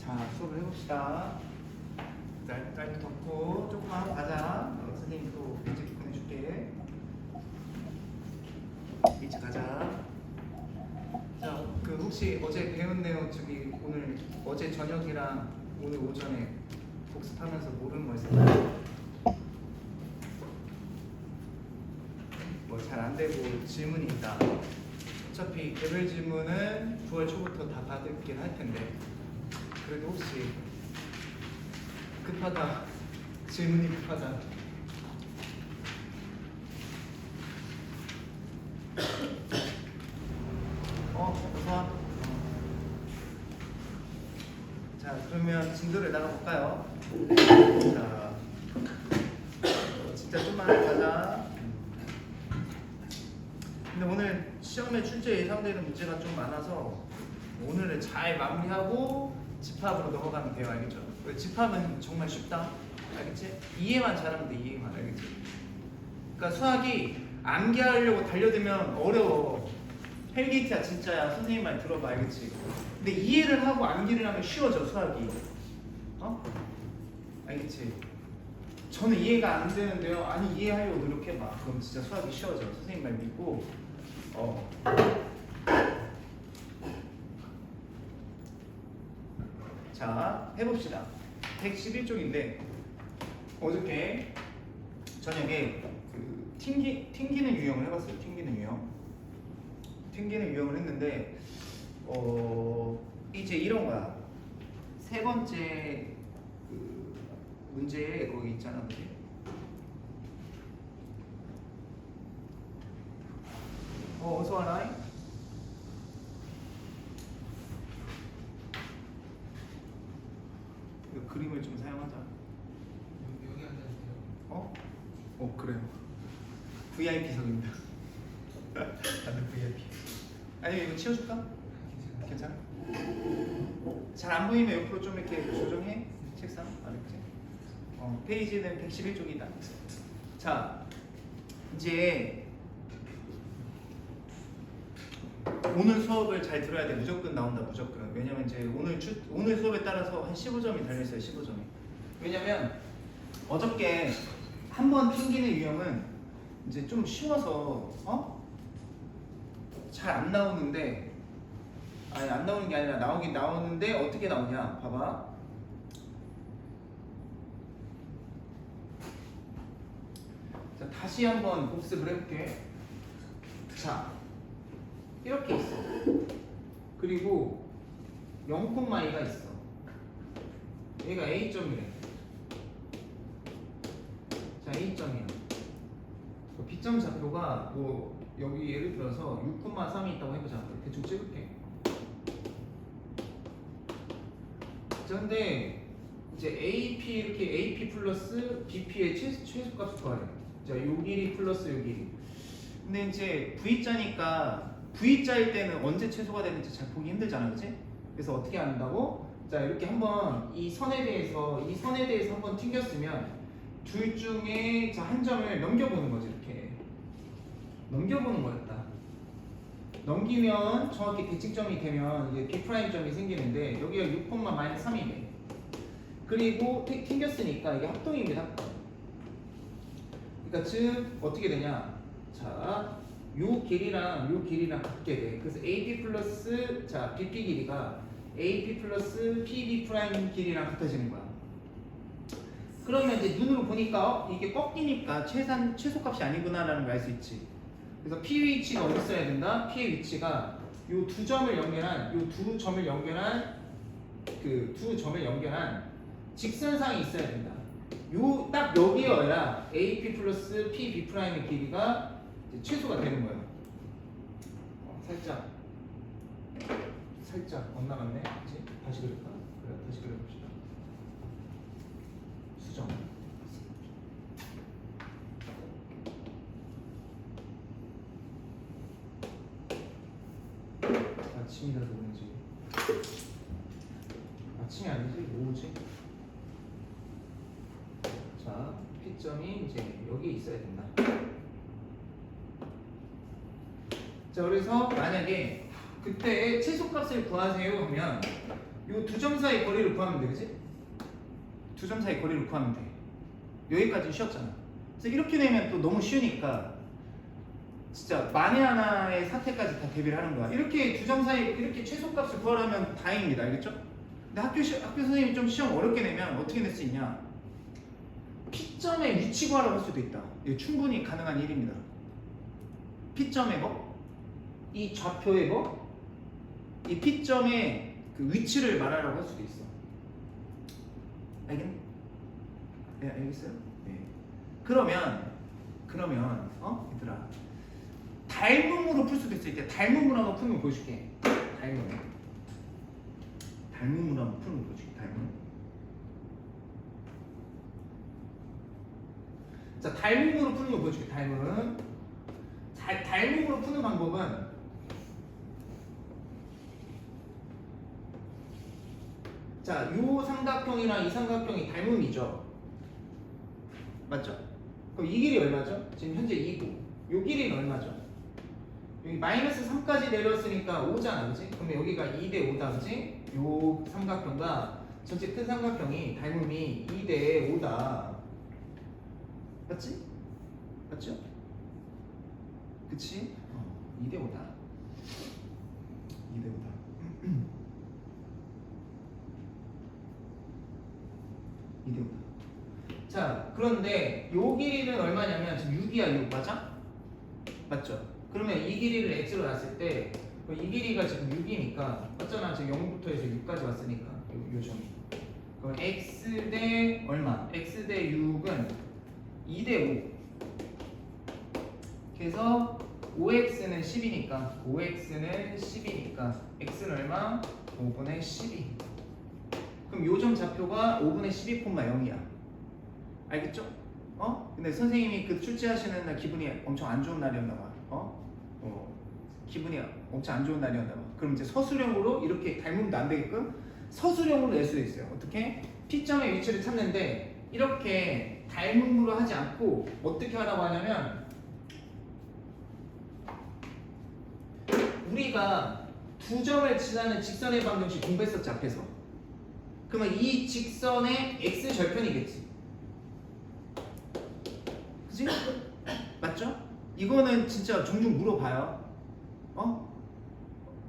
자, 수업을 해봅시다. 날도 덥고 조금만 가자. 선생님 또 일찍 보내줄게. 일찍 가자. 자, 그 혹시 어제 배운 내용 저기 오늘 어제 저녁이랑 오늘 오전에 복습하면서 모르는 거 있었나요? 뭐 잘 안 되고 질문이 있다. 어차피 개별 질문은 9월 초부터 다 받을긴 할 텐데 그래도 혹시 급하다, 질문이 급하다. 어서. 자, 그러면 진도를 나가볼까요? 자, 진짜 좀만 가자. 근데 오늘 시험에 출제 예상되는 문제가 좀 많아서 오늘은 잘 마무리하고 집합으로 넘어가면 돼요. 알겠죠? 집합은 정말 쉽다. 알겠지? 이해만 잘하면 돼. 이해만. 알겠지? 그러니까 수학이 암기하려고 달려들면 어려워. 헬게이트야 진짜야. 선생님 말 들어봐. 알겠지? 근데 이해를 하고 암기를 하면 쉬워져 수학이. 알겠지? 저는 이해가 안 되는데요. 아니 이해하려고 노력해봐. 그럼 진짜 수학이 쉬워져. 선생님 말 믿고. 자, 해봅시다. 111쪽인데 어저께 저녁에 그 튕기는 유형을 해봤어요. 튕기는 유형을 했는데 이제 이런 거야. 세 번째 그 문제에 거기 있잖아, 그지? 어서 와라. 그림을 좀 사용하자. 여기 앉아주세요. 그래요. VIP석입니다. 다들 VIP. 아니 이거 치워줄까? 괜찮아? 잘 안 보이면 옆으로 좀 이렇게 조정해. 책상 알았지? 페이지는 111쪽이다. 자, 이제 오늘 수업을 잘 들어야 돼. 무조건 나온다. 무조건. 왜냐면 이제 오늘 수업에 따라서 한 15점이 달려있어요. 15점이. 왜냐면 어저께 한 번 튕기는 유형은 이제 좀 쉬워서 잘 안 나오는데, 아니 안 나오는 게 아니라 나오긴 나오는데 어떻게 나오냐? 봐봐. 자, 다시 한번 복습을 해볼게. 자, 이렇게 있어. 그리고 0,2가 있어. 얘가 A점이래. 자, A점이야. B점 좌표가 뭐 여기 예를 들어서 6,3이 있다고 해보자. 대충 찍을게. 자, 근데 이제 AP 이렇게 AP 플러스 BP의 최소값을 구하래. 자, 요 길이 플러스 요 길이. 근데 이제 V자니까 V자일 때는 언제 최소가 되는지 잘 보기 힘들잖아, 그치? 그래서 어떻게 한다고? 자, 이렇게 한번 이 선에 대해서 한번 튕겼으면 둘 중에 한 점을 넘겨보는 거지. 이렇게 넘겨보는 거였다. 넘기면 정확히 대칭점이 되면 이제 B'점이 생기는데 여기가 6,-3이네. 그리고 튕겼으니까 이게 합동입니다. 그러니까 즉 어떻게 되냐? 자, 요 길이랑 같게 돼. 그래서 AB 플러스 BP 길이가 AP 플러스 PB 프라임 길이랑 같아지는 거야. 그러면 이제 눈으로 보니까 이게 꺾이니까 최소값이 아니구나라는 걸 알 수 있지. 그래서 P 위치가 어디 있어야 된다? P의 위치가 요 두 점을 연결한 직선상이 있어야 된다. 요 딱 여기여야 AP 플러스 PB 프라임의 길이가 이제 최소가 되는 거예요. 살짝 엇나갔네. 그치? 다시 그릴까? 그래, 다시 그려봅시다. 수정. 아침이라서 그런지. 아침이 아니지? 오후지? 자, P점이 이제 여기 있어야 된다. 자, 그래서 만약에 그때 최소값을 구하세요 하면 요 두 점 사이 거리를 구하면 돼, 그지? 두 점 사이 거리를 구하면 돼. 여기까지 쉬웠잖아. 그래서 이렇게 되면 또 너무 쉬우니까 진짜 만에 하나의 사태까지 다 대비를 하는 거야. 이렇게 두 점 사이 이렇게 최소값을 구하라면 다행입니다, 알겠죠? 근데 학교 선생님이 좀 시험 어렵게 내면 어떻게 낼 수 있냐? P점의 위치 구하라고 할 수도 있다. 이거 충분히 가능한 일입니다. P점의 뭐? 이 좌표의 뭐? 이 P점의 그 위치를 말하라고 할 수도 있어. 알겠니? 네, 알겠어요? 네. 그러면 얘들아, 닮음으로 풀 수도 있어. 이때 닮음으로 한번 푸는 거 보여줄게. 닮음으로 한번 푸는 거 보여줄게. 자, 닮음으로 푸는 거 보여줄게. 닮음으로 푸는 방법은 자, 요 삼각형이랑 이 삼각형이 닮음이죠. 맞죠? 그럼 이 길이 얼마죠? 지금 현재 2고 요 길이는 얼마죠? 여기 마이너스 3까지 내렸으니까 5잖아, 그치? 그러면 여기가 2대 5다, 그치? 요 삼각형과 전체 큰 삼각형이 닮음이 2대 5다. 맞지? 맞죠? 그치? 2대 5다. 2대 5다. 자, 그런데 요 길이는 얼마냐면 지금 6이야, 6 맞아? 맞죠? 그러면 이 길이를 x로 놨을 때 이 길이가 지금 6이니까 맞잖아. 지금 0부터 해서 6까지 왔으니까 요 점이. 그럼 x 대 얼마? x 대 6은 2대 5. 그래서 5x는 10이니까 x는 얼마? 5분의 12. 그럼 요점 좌표가 5분의 12,0이야. 알겠죠? 근데 선생님이 그 출제하시는 날 기분이 엄청 안 좋은 날이었나 봐. 기분이 엄청 안 좋은 날이었나 봐. 그럼 이제 서술형으로 이렇게 닮으면 안 되게끔 서술형으로 낼 수도 있어요. 어떻게? P점의 위치를 찾는데 이렇게 닮음으로 하지 않고 어떻게 하라고 하냐면 우리가 두 점을 지나는 직선의 방정식 공부했었지 앞에서. 그러면 이 직선의 x절편이겠지. 그치? 맞죠? 이거는 진짜 종종 물어봐요.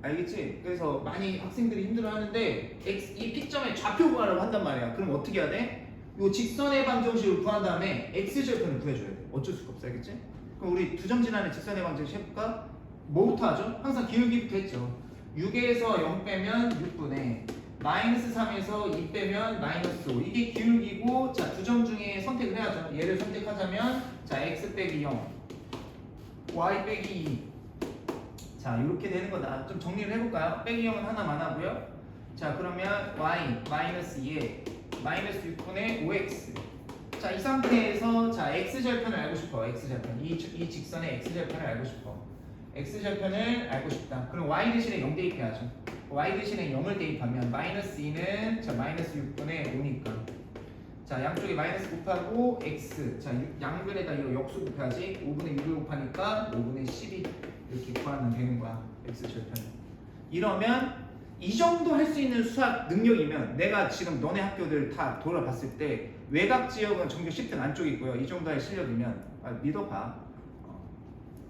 알겠지? 그래서 많이 학생들이 힘들어하는데 이 P점의 좌표 구하라고 한단 말이야. 그럼 어떻게 해야 돼? 이 직선의 방정식을 구한 다음에 x절편을 구해줘야 돼. 어쩔 수가 없어. 알겠지? 그럼 우리 두 점 지나는 직선의 방정식 해볼까? 뭐부터 하죠? 항상 기울기부터 했죠. 6에서 0 빼면 6분의 마이너스 3에서 2 빼면 마이너스 5. 이게 기울기고, 자, 두 점 중에 선택을 해야죠. 얘를 선택하자면, 자, x 빼기 0, y 빼기 2. 자, 이렇게 되는 거다. 좀 정리를 해볼까요? 빼기 0은 하나만 하고요. 자, 그러면 y 마이너스 2에 마이너스 6분의 5x. 자, 이 상태에서 자, x절편을 알고 싶어. x절편. 이 직선의 x절편을 알고 싶어. x절편을 알고 싶다. 그럼 y 대신에 0 대입해야죠. y 대신에 0을 대입하면 마이너스 2는 자 마이너스 6분의 5니까 자 양쪽에 마이너스 곱하고 x 자 양변에다 이거 역수 곱해야지 5분의 6을 곱하니까 5분의 12 이렇게 구하면 되는 거야. x절편. 이러면 이 정도 할 수 있는 수학 능력이면 내가 지금 너네 학교들 다 돌아봤을 때 외곽 지역은 전교 10등 안쪽에 있고요. 이 정도 할 실력이면 믿어봐.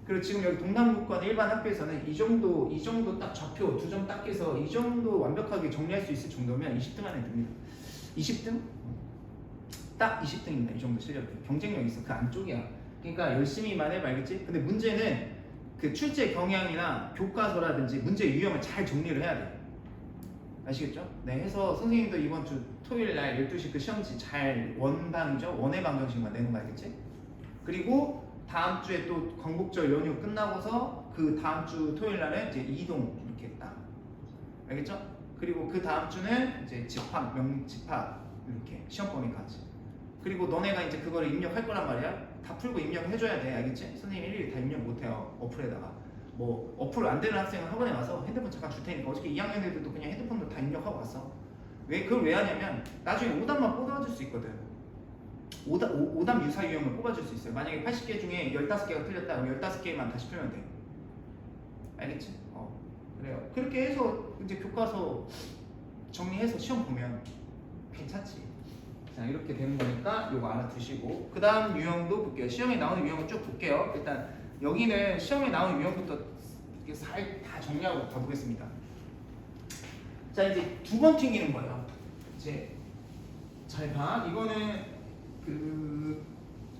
그리고 지금 여기 동남북권 일반 학교에서는 이 정도 딱 좌표 두 점 딱 해서 이 정도 완벽하게 정리할 수 있을 정도면 20등 안에 듭니다. 20등? 딱 20등입니다. 이 정도 실력. 경쟁력 있어. 그 안쪽이야. 그러니까 열심히만 해봐. 알겠지? 근데 문제는 그 출제 경향이나 교과서라든지 문제 유형을 잘 정리를 해야 돼. 아시겠죠? 네, 해서 선생님도 이번 주 토요일 날 12시 그 시험지 잘 원방이죠? 원의 방정식만 내는 거 알겠지? 그리고 다음 주에 또 광복절 연휴 끝나고서 그 다음 주 토요일 날은 이제 이동 이렇게 딱 알겠죠? 그리고 그 다음 주는 이제 집합 이렇게 시험 범위까지. 그리고 너네가 이제 그거를 입력할 거란 말이야. 다 풀고 입력해줘야 돼. 알겠지? 선생님이 일일이 다 입력 못해요. 어플에다가. 뭐 어플 안 되는 학생은 학원에 와서 핸드폰 잠깐 줄 테니까 어저께 2학년 애들도 그냥 핸드폰으로 다 입력하고 왔어. 그걸 왜 하냐면 나중에 오답만 뽑아줄 수 있거든. 오답 유사 유형을 뽑아줄 수 있어요. 만약에 80개 중에 15개가 틀렸다 그럼 15개만 다시 풀면 돼. 알겠지? 그래요. 그렇게 해서 이제 교과서 정리해서 시험 보면 괜찮지. 자, 이렇게 되는 거니까 요거 알아두시고, 그 다음 유형도 볼게요. 시험에 나오는 유형을 쭉 볼게요. 일단 여기는 시험에 나오는 유형부터 이렇게 살 다 정리하고 가보겠습니다. 자, 이제 두 번 튕기는 거예요. 이제 잘 봐. 이거는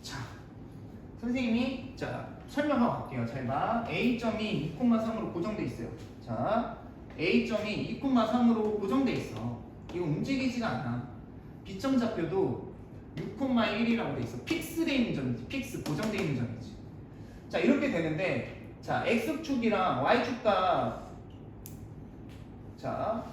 자, 선생님이 자 설명하고 갈게요. 잘 봐. A점이 2,3으로 고정돼 있어요. 자, A점이 2,3으로 고정돼 있어. 이거 움직이지가 않아. B점 좌표도 6,1이라고 돼 있어. 픽스돼 있는 점이지. 픽스 고정돼 있는 점이지. 자, 이렇게 되는데, 자, X축이랑 Y축과, 자,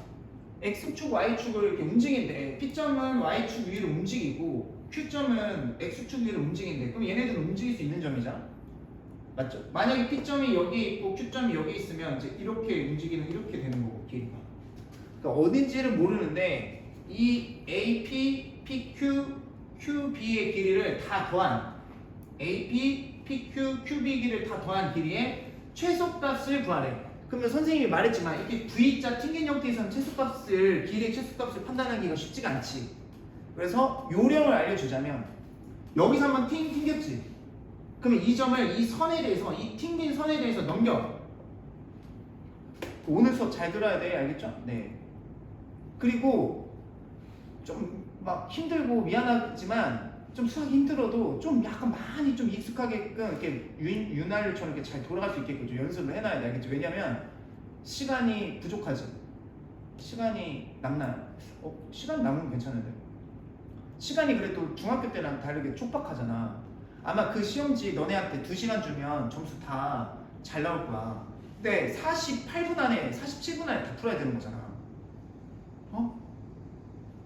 X축, Y축을 이렇게 움직이는데, P점은 Y축 위로 움직이고, Q점은 X축 위로 움직이는데, 그럼 얘네들은 움직일 수 있는 점이잖아. 맞죠? 만약에 P점이 여기 있고 Q점이 여기 있으면 이제 이렇게 움직이는, 이렇게 되는 거고, 길이가. 그러니까 어딘지를 모르는데, 이 AP, PQ, QB의 길이를 다 더한 AP, PQ, QB 길이를 다 더한 길이의 최소값을 구하래. 그러면 선생님이 말했지만 이렇게 V자 튕긴 형태에서는 최소값을 길이의 최소값을 판단하기가 쉽지가 않지. 그래서 요령을 알려주자면 여기서 한번 튕겼지. 그러면 이 점을 이 선에 대해서 이 튕긴 선에 대해서 넘겨. 오늘 수업 잘 들어야 돼. 알겠죠? 네. 그리고 좀 막 힘들고 미안하지만 좀 수학이 힘들어도 좀 약간 많이 좀 익숙하게끔 이렇게 윤활유처럼 이렇게 잘 돌아갈 수 있게끔 좀 연습을 해놔야 돼. 알겠죠? 왜냐면 시간이 부족하지. 시간이 남나요? 시간 남으면 괜찮은데. 시간이 그래도 중학교 때랑 다르게 촉박하잖아. 아마 그 시험지 너네한테 2시간 주면 점수 다 잘 나올 거야. 근데 48분 안에 47분 안에 다 풀어야 되는 거잖아.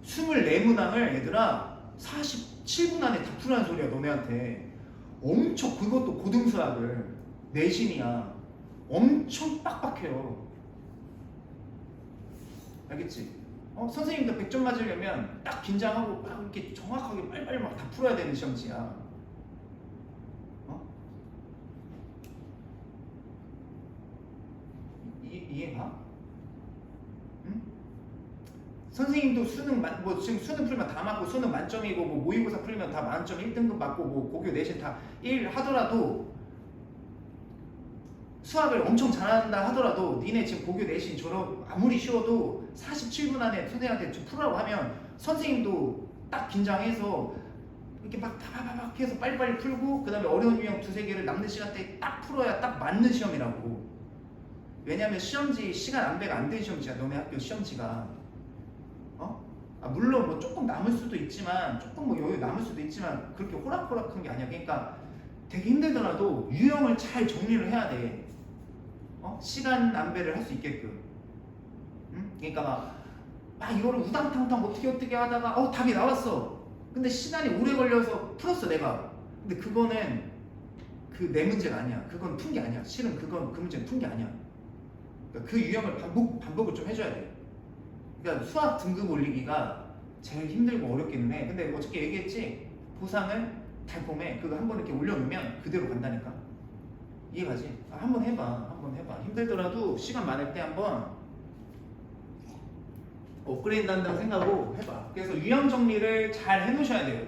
24문항을 얘들아 47분 안에 다 풀라는 소리야. 너네한테 엄청, 그것도 고등수학을 내신이야. 엄청 빡빡해요. 알겠지? 선생님도 100점 맞으려면 딱 긴장하고 막 이렇게 정확하게 빨리빨리 막 다 풀어야 되는 시험지야. 이해가? 선생님도 수능 뭐 지금 수능 풀면 다 맞고 수능 만점이고 뭐 모의고사 풀면 다 만점 1등급 맞고 뭐 고교 내신 다 1 하더라도 수학을 엄청 잘한다 하더라도 니네 지금 고교 내신 졸업 아무리 쉬워도 47분 안에 선생님한테 좀 풀으라고 하면 선생님도 딱 긴장해서 이렇게 막 파파파박 해서 빨리빨리 풀고 그 다음에 어려운 유형 2-3개를 남는 시간대에 딱 풀어야 딱 맞는 시험이라고. 왜냐면 시험지 시간 안배가 안 된 시험지야. 너네 학교 시험지가. 물론 뭐 조금 남을 수도 있지만 조금 뭐 여유 남을 수도 있지만 그렇게 호락호락한 게 아니야. 그러니까 되게 힘들더라도 유형을 잘 정리를 해야 돼. 시간 안배를 할 수 있게끔. 그러니까 막 이거를 우당탕탕 어떻게 하다가 답이 나왔어. 근데 시간이 오래 걸려서 풀었어 내가. 근데 그거는 그 내 문제가 아니야. 그건 푼 게 아니야. 실은 그 문제는 푼 게 아니야. 그러니까 그 유형을 반복을 좀 해줘야 돼. 그러니까 수학 등급 올리기가 제일 힘들고 어렵기는 해. 근데 어저께 얘기했지? 보상을 달콤해. 그거 한번 이렇게 올려놓으면 그대로 간다니까. 이해가지? 한번 해봐. 힘들더라도 시간 많을 때 한번 업그레이드 한다는 생각으로 해봐. 그래서 유형 정리를 잘 해놓으셔야 돼요.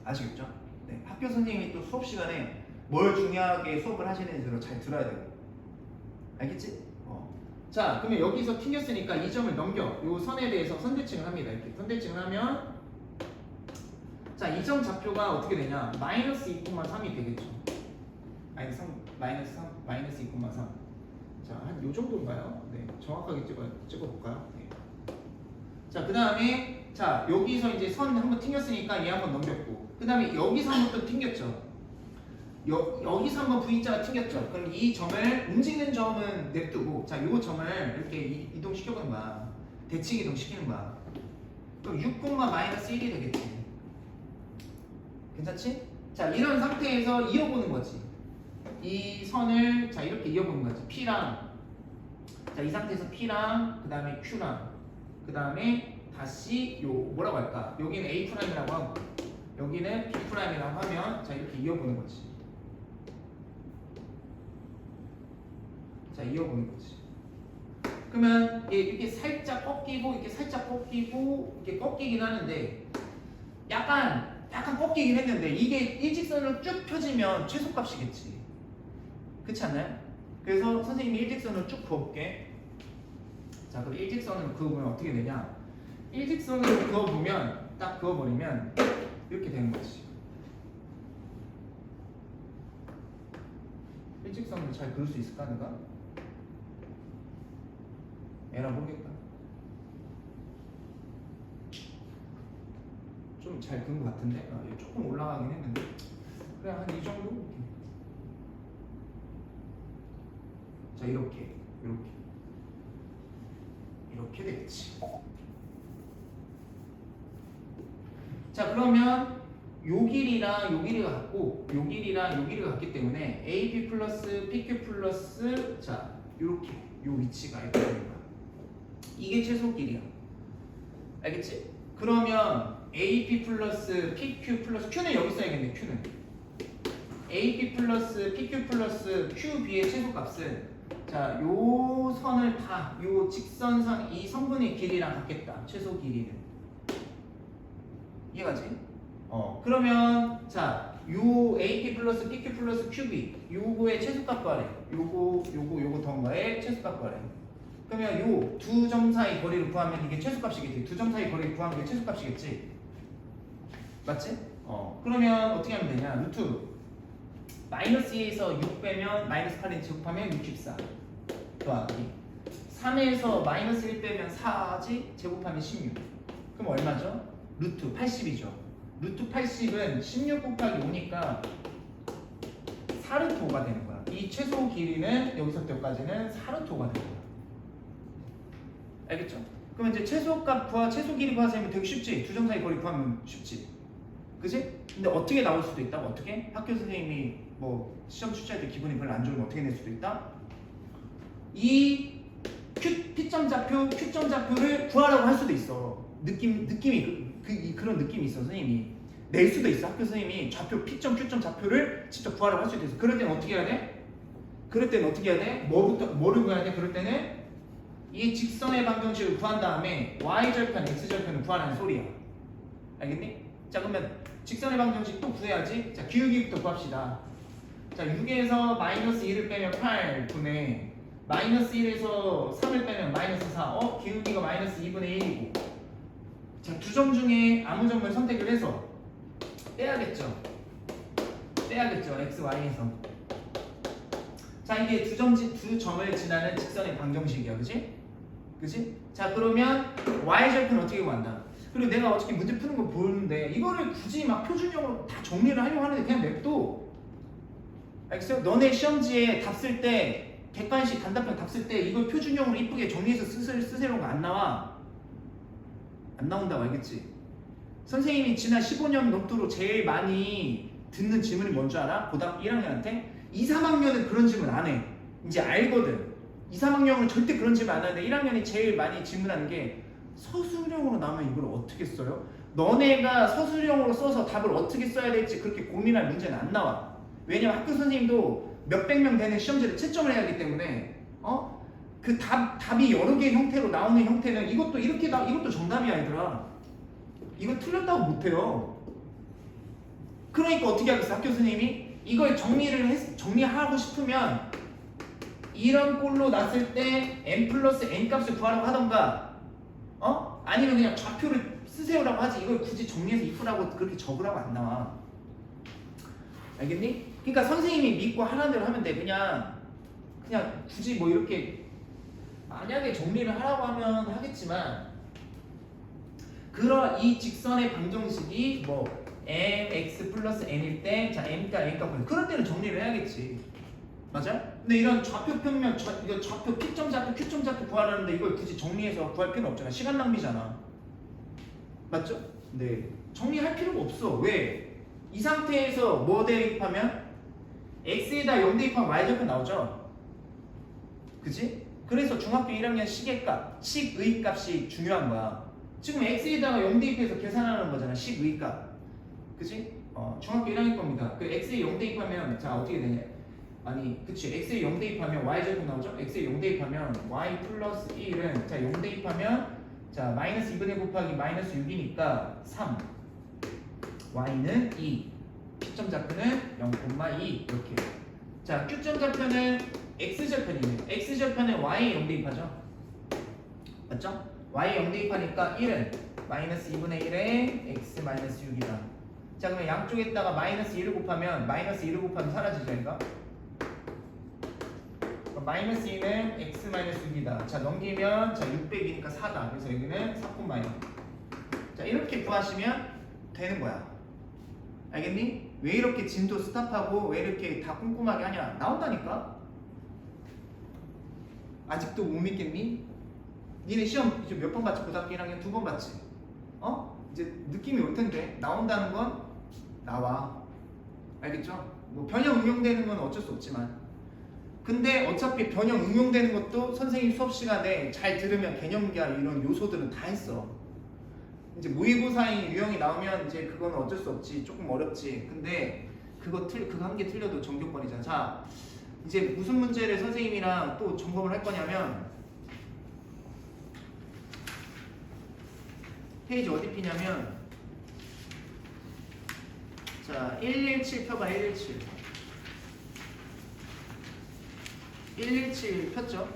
아시겠죠? 네. 학교 선생님이 또 수업 시간에 뭘 중요하게 수업을 하시는지를 잘 들어야 돼요. 알겠지? 자, 그러면 여기서 튕겼으니까 이 점을 넘겨. 요 선에 대해서 선대칭을 합니다. 이렇게 선대칭을 하면 자, 이 점 좌표가 어떻게 되냐? 마이너스 2,3이 되겠죠. 마이너스 2,3. 자, 한 요 정도인가요? 네, 정확하게 찍어볼까요? 네. 자, 그 다음에 자, 여기서 이제 선 한번 튕겼으니까 얘 한번 넘겼고, 그 다음에 여기서 한번 또 튕겼죠. 여기서 한번 V자가 튕겼죠. 그럼 이 점을 움직이는 점은 냅두고, 자, 요 점을 이렇게 이동시켜보는 거야. 대칭 이동시키는 거야. 그럼 6,-1이 되겠지. 괜찮지? 자, 이런 상태에서 이어보는 거지. 이 선을 자 이렇게 이어보는 거지. P랑 자, 이 상태에서 P랑 그 다음에 Q랑 그 다음에 다시 요 뭐라고 할까? 여기는 A'이라고 하고 여기는 B'이라고 하면 자 이렇게 이어보는 거지. 자, 이어보는 거지. 그러면 이렇게 살짝 꺾이고 이렇게 살짝 꺾이고 이렇게 꺾이긴 하는데 약간 꺾이긴 했는데 이게 일직선으로 쭉 펴지면 최소값이겠지. 그렇지 않나요? 그래서 선생님이 일직선으로 쭉 그어볼게. 자, 그럼 일직선으로 그어보면 어떻게 되냐? 일직선으로 그어보면 딱 그어버리면 이렇게 되는 거지. 일직선으로 잘 그을 수 있을까 내가? 에라 모르겠다. 좀 잘 그은 것 같은데? 조금 올라가긴 했는데 그래 한 이 정도? 자 이렇게 되겠지. 자 그러면 요 길이랑 요 길이가 같고 요 길이랑 요 길이가 같기 때문에 AP 플러스 PQ 플러스 자 요렇게 요 위치가 이렇게 되는 거야. 이게 최소 길이야. 알겠지? 그러면 AP 플러스 PQ 플러스 Q는 여기 써야겠네. Q는 AP 플러스 PQ 플러스 QB의 최소값은 자, 요 선을 다, 요 직선상 이 성분의 길이랑 같겠다. 최소 길이는. 이해가지? 그러면 자, 요 AP 플러스 PQ 플러스 QB 요거의 최소값 구하래. 요거 더한거의 최소값 구하래. 그러면 요 두 점 사이 거리를 구하면 이게 최소값이겠지. 두 점 사이 거리를 구하는 게 최소값이겠지. 맞지? 그러면 어떻게 하면 되냐? 루트 마이너스 2에서 6 빼면 마이너스 8인 제곱하면 64 더하기 3에서 마이너스 1 빼면 4지 제곱하면 16 그럼 얼마죠? 루트 80이죠. 루트 80은 16 곱하기 5니까 4루트 5가 되는 거야. 이 최소 길이는 여기서부터 여기까지는 4루트 5가 되는 거야. 알겠죠? 그럼 이제 최소값 구하 최소 길이 구하자면 되게 쉽지. 두 점 사이 거리 구하면 쉽지. 그치? 근데 어떻게 나올 수도 있다고? 어떻게? 학교 선생님이 뭐 시험 출제할 때 기분이 별로 안 좋으면 어떻게 낼 수도 있다? 이 P점 좌표, Q점 좌표를 구하라고 할 수도 있어. 느낌이 그런 느낌이 있어. 선생님이 낼 수도 있어. 학교 선생님이 좌표 P점, Q점 좌표를 직접 구하라고 할 수도 있어. 그럴 때는 어떻게 해야 돼? 뭐를 구해야 돼? 그럴 때는 이 직선의 방정식을 구한 다음에 Y절편, X절편을 구하라는 소리야. 알겠니? 자 그러면 직선의 방정식 또 구해야지. 자 기울기부터 구합시다. 자 6에서 마이너스 2를 빼면 8분의 마이너스 1에서 3을 빼면 마이너스 4 기울기가 마이너스 2분의 1이고 자 두 점 중에 아무 점을 선택을 해서 빼야겠죠 x, y에서 자 이게 두 점을 지나는 직선의 방정식이야. 그치? 자 그러면 y절편 어떻게 구한다. 그리고 내가 어떻게 문제 푸는 거 보는데 이거를 굳이 막 표준형으로 다 정리를 하려고 하는데 그냥 냅둬. 알겠어요? 너네 시험지에 답 쓸 때 객관식 단답형 답 쓸 때 이걸 표준형으로 이쁘게 정리해서 쓰세요가 안 나와. 안 나온다고 알겠지? 선생님이 지난 15년 넘도록 제일 많이 듣는 질문이 뭔지 알아? 고등학교 1학년한테? 2, 3학년은 그런 질문 안 해. 이제 알거든. 2, 3학년은 절대 그런 질문 안 하는데 1학년이 제일 많이 질문하는 게 서술형으로 나오면 이걸 어떻게 써요? 너네가 서술형으로 써서 답을 어떻게 써야 될지 그렇게 고민할 문제는 안 나와. 왜냐면 학교 선생님도 몇백 명 되는 시험지를 채점을 해야 하기 때문에 그 답이 여러 개의 형태로 나오는 형태는 이것도 이것도 정답이야 얘들아. 이거 틀렸다고 못해요. 그러니까 어떻게 하겠어 학교 선생님이? 이걸 정리하고 싶으면 이런 꼴로 났을 때 n 플러스 n 값을 구하라고 하던가 아니면 그냥 좌표를 쓰세요라고 하지 이걸 굳이 정리해서 이쁘라고 그렇게 적으라고 안 나와. 알겠니? 그러니까 선생님이 믿고 하라는 대로 하면 돼. 그냥 굳이 뭐 이렇게 만약에 정리를 하라고 하면 하겠지만 이 직선의 방정식이 뭐 mx 플러스 n일 때 자 m과 n값 그럴 때는 정리를 해야겠지. 맞아? 근데 이런 좌표 평면 이거 좌표 P점 좌표 Q점 좌표 구하라는데 이걸 굳이 정리해서 구할 필요는 없잖아. 시간 낭비잖아. 맞죠? 네. 정리할 필요가 없어. 왜? 이 상태에서 뭐 대입하면 x에다 0 대입하면 y절편 나오죠? 그치? 그래서 중학교 1학년 식의 값이 중요한 거야. 지금 x에다가 0 대입해서 계산하는 거잖아. 식의 값. 그치? 중학교 1학년 겁니다. 그 x에 0 대입하면 자 어떻게 되냐? 아니 그치 x에 0 대입하면 y 제곱 나오죠? x에 0 대입하면 y 플러스 1은 자 0 대입하면 자 마이너스 2분의 곱하기 마이너스 6이니까 3 y는 2 P점 좌표는 0,2 이렇게 자 Q점 좌표는 x절편이네요 x절편에 y에 0 대입하죠 맞죠? y에 0 대입하니까 1은 마이너스 2분의 1에 x 마이너스 6이다 자 그러면 양쪽에다가 마이너스 1을 곱하면 마이너스 1을 곱하면 사라지죠 이거? 마이너스 2는 x 마이너스 6이다 자 넘기면 자 600이니까 4다 그래서 여기는 4,0 자 이렇게 구하시면 되는 거야 알겠니? 왜 이렇게 진도 스탑하고 왜 이렇게 다 꼼꼼하게 하냐 나온다니까 아직도 못 믿겠니? 니네 시험 이제 몇 번 봤지? 고등학교 1학년 2번 봤지? 어? 이제 느낌이 올 텐데 나온다는 건 나와 알겠죠? 뭐 변형 응용되는 건 어쩔 수 없지만 근데 어차피 변형 응용되는 것도 선생님 수업 시간에 잘 들으면 개념기하 이런 요소들은 다 했어 이제 모의고사인 유형이 나오면 이제 그건 어쩔 수 없지 조금 어렵지 근데 그거 한 개 틀려도 정교권이잖아 자 이제 무슨 문제를 선생님이랑 또 점검을 할 거냐면 페이지 어디 피냐면 자 117 펴봐 117 117 폈죠?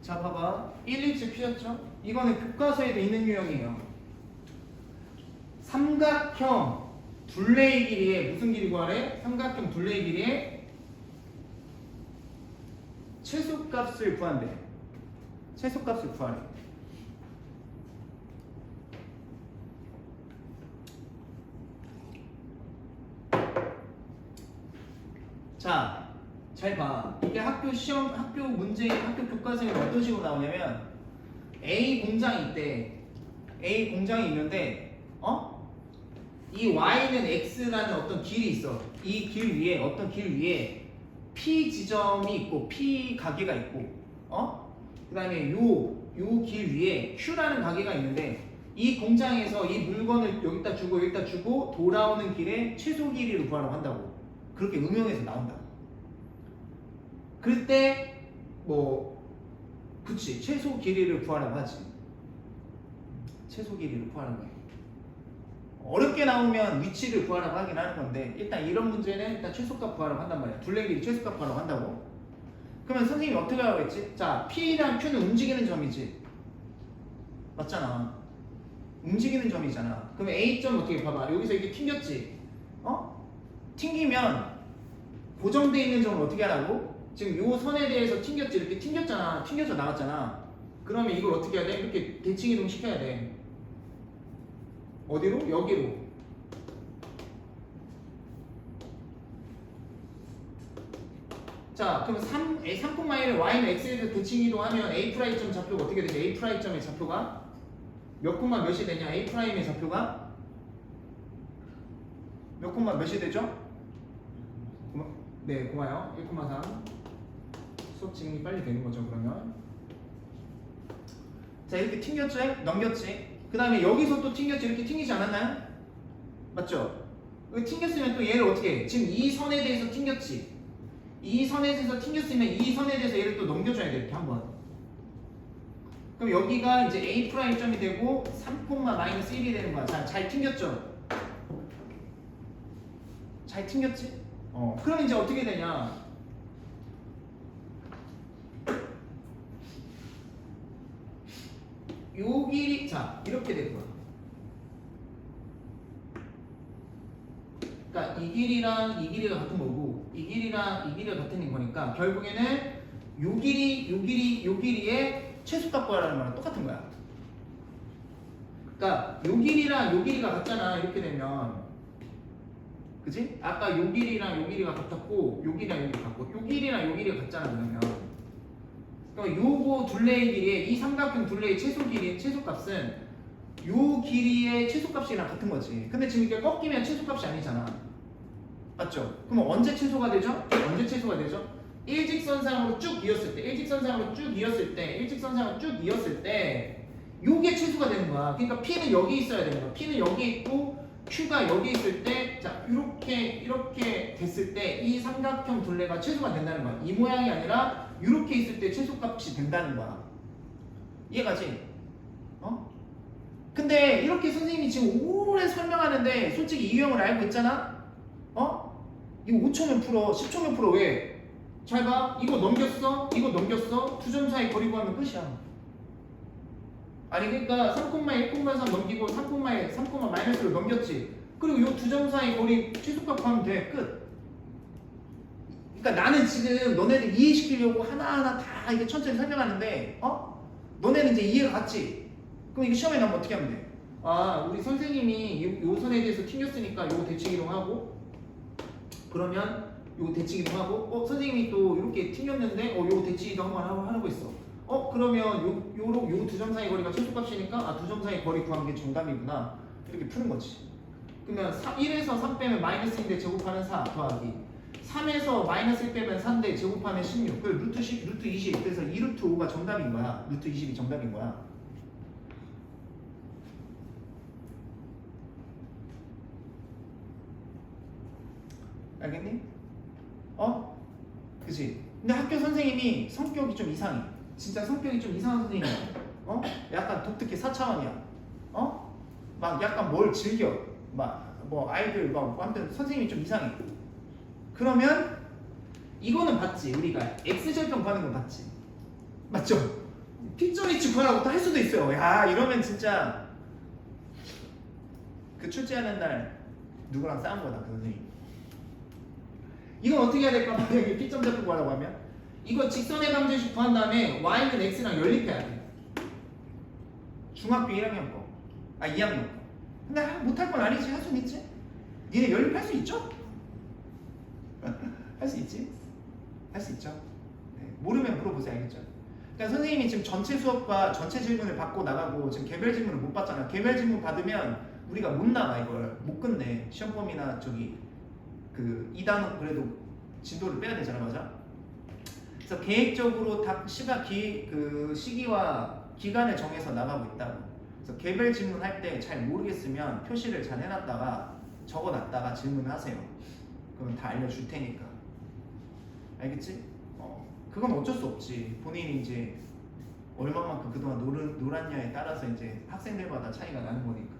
자 봐봐 117 펴졌죠? 이거는 교과서에도 있는 유형이에요 삼각형 둘레의 길이에 무슨 길이 구하래? 삼각형 둘레의 길이에 최소값을 구한대 최소값을 구하래 자, 잘 봐. 이게 학교 시험, 학교 문제, 학교 교과서에 어떤 식으로 나오냐면 A 공장이 있대. A 공장이 있는데, 이 Y는 X라는 어떤 길이 있어. 이 길 위에 어떤 길 위에 P 지점이 있고 P 가게가 있고, 그다음에 요 길 위에 Q라는 가게가 있는데 이 공장에서 이 물건을 여기다 주고 돌아오는 길에 최소 길이를 구하라고 한다고. 그렇게 응용해서 나온다. 그때 뭐 그치 최소 길이를 구하라고 하지. 최소 길이를 구하라고 해. 어렵게 나오면 위치를 구하라고 하긴 하는 건데 일단 이런 문제는 일단 최소값 구하라고 한단 말이야. 둘레 길이 최소값 구하라고 한다고. 그러면 선생님이 어떻게 하라고 했지? 자 P랑 Q는 움직이는 점이지. 맞잖아. 움직이는 점이잖아. 그러면 A점 어떻게 봐봐. 여기서 이게 튕겼지. 튕기면 고정되어 있는 점을 어떻게 하라고? 지금 요 선에 대해서 튕겼지. 이렇게 튕겼잖아. 튕겨져 나갔잖아. 그러면 이걸 어떻게 해야 돼? 이렇게 대칭 이동 시켜야 돼. 어디로? 여기로. 자, 그럼 3,1을 y는 x에 대해서 대칭 이동하면 a'점 좌표가 어떻게 되죠? a'점의 좌표가 몇 콤마 몇이 되냐? a'의 좌표가 몇 콤마 몇이 되죠? 네, 고마워요. 1,3 수업 진행이 빨리 되는 거죠, 그러면. 자, 이렇게 튕겼죠? 넘겼지? 그 다음에 여기서 또 튕겼지? 이렇게 튕기지 않았나요? 맞죠? 튕겼으면 또 얘를 어떻게 해? 지금 이 선에 대해서 튕겼지? 이 선에 대해서 튕겼으면 이 선에 대해서 얘를 또 넘겨줘야 돼, 이렇게 한번. 그럼 여기가 이제 A'점이 되고 3,-1이 되는 거야. 자, 잘 튕겼죠? 잘 튕겼지? 그럼 이제 어떻게 되냐? 요 길이 자 이렇게 될 거야. 그러니까 이 길이랑 이 길이가 같은 거고 이 길이랑 이 길이가 같은 거니까 결국에는 요 길이의 최소값 구하라는 거랑 똑같은 거야. 그러니까 요 길이랑 요 길이가 같잖아. 이렇게 되면 그지? 아까 요 길이랑 요 길이가 같았고 요 길이랑 요 길이가 같고 요 길이랑 요 길이가 같잖아. 그러면 그러니까 요거 둘레의 길이의 이 삼각형 둘레의 최소값은 요 길이의 최소값이랑 같은 거지. 근데 지금 이게 꺾이면 최소값이 아니잖아. 맞죠? 그럼 언제 최소가 되죠? 언제 최소가 되죠? 일직선상으로 쭉 이었을 때 요게 최소가 되는 거야. 그러니까 P는 여기 있어야 되는 거야. P는 여기 있고 Q가 여기 있을 때, 자, 이렇게 됐을 때 이 삼각형 둘레가 최소가 된다는 거야. 이 모양이 아니라 이렇게 있을 때 최소값이 된다는 거야. 이해가지? 어? 근데 이렇게 선생님이 지금 오래 설명하는데 솔직히 이 유형을 알고 있잖아? 어? 이거 5초면 풀어, 10초면 풀어. 왜? 잘 봐. 이거 넘겼어, 이거 넘겼어. 두 점 사이 거리 구하면 끝이야. 아니 그러니까 3,1, 3 넘기고 3, 마이너스로 넘겼지. 그리고 이 두 점 사이 거리 최소값 구하면 돼. 끝. 그러니까 나는 지금 너네들 이해시키려고 하나하나 다 이게 천천히 설명하는데 너네는 이제 이해가 갔지? 그럼 이거 시험에 나오면 어떻게 하면 돼? 아 우리 선생님이 요 선에 대해서 튕겼으니까 요거 대칭 이동하고 그러면 요거 대칭 이동하고 선생님이 또 이렇게 튕겼는데 요거 대칭 이동 한번 하라고 했어. 그러면 요 두 점 사이 거리가 최소값이니까 두 점 사이 거리 구하는 게 정답이구나. 이렇게 푸는 거지. 그러면 1에서 3 빼면 마이너스인데 제곱하는 4 더하기 3에서 마이너스 1 빼면 4인데 제곱하면 16. 그 루트 20. 그래서 2루트 5가 정답인 거야. 루트 20이 정답인 거야. 알겠니? 그치? 근데 학교 선생님이 성격이 좀 이상해. 진짜 성격이 좀 이상한 선생님이야. 약간 독특해. 4차원이야. 막 약간 뭘 즐겨. 막 뭐 아이들 막 아무튼 선생님이 좀 이상해. 그러면 이거는 봤지. 우리가 x절편 구하는 건 봤지. 맞죠? P점이치 구하라고 또 할 수도 있어요. 야 이러면 진짜 그 출제하는 날 누구랑 싸운 거다 그 선생님. 이건 어떻게 해야 될까? 만약에 P점 잡고 구하라고 하면 이거 직선의 방정식 구한 다음에 y는 x랑 연립해야 돼. 중학교 1학년 거. 2학년 거. 근데 못할 건 아니지. 할 수는 있지. 니네 연립할 수 있죠? 할 수 있지? 할 수 있죠? 네. 모르면 물어보세요. 알겠죠? 그러니까 선생님이 지금 전체 수업과 전체 질문을 받고 나가고 지금 개별 질문을 못 받잖아. 개별 질문 받으면 우리가 못 나가. 이걸 못 끝내. 시험범위나 저기 그 2단원 그래도 진도를 빼야 되잖아. 맞아? 그래서 계획적으로 시기와 기간을 정해서 나가고 있다고. 그래서 개별 질문할 때 잘 모르겠으면 표시를 잘 해놨다가 적어놨다가 질문하세요. 그러면 다 알려줄 테니까. 알겠지? 그건 어쩔 수 없지. 본인이 이제 얼마만큼 그동안 놀았냐에 따라서 이제 학생들마다 차이가 나는 거니까.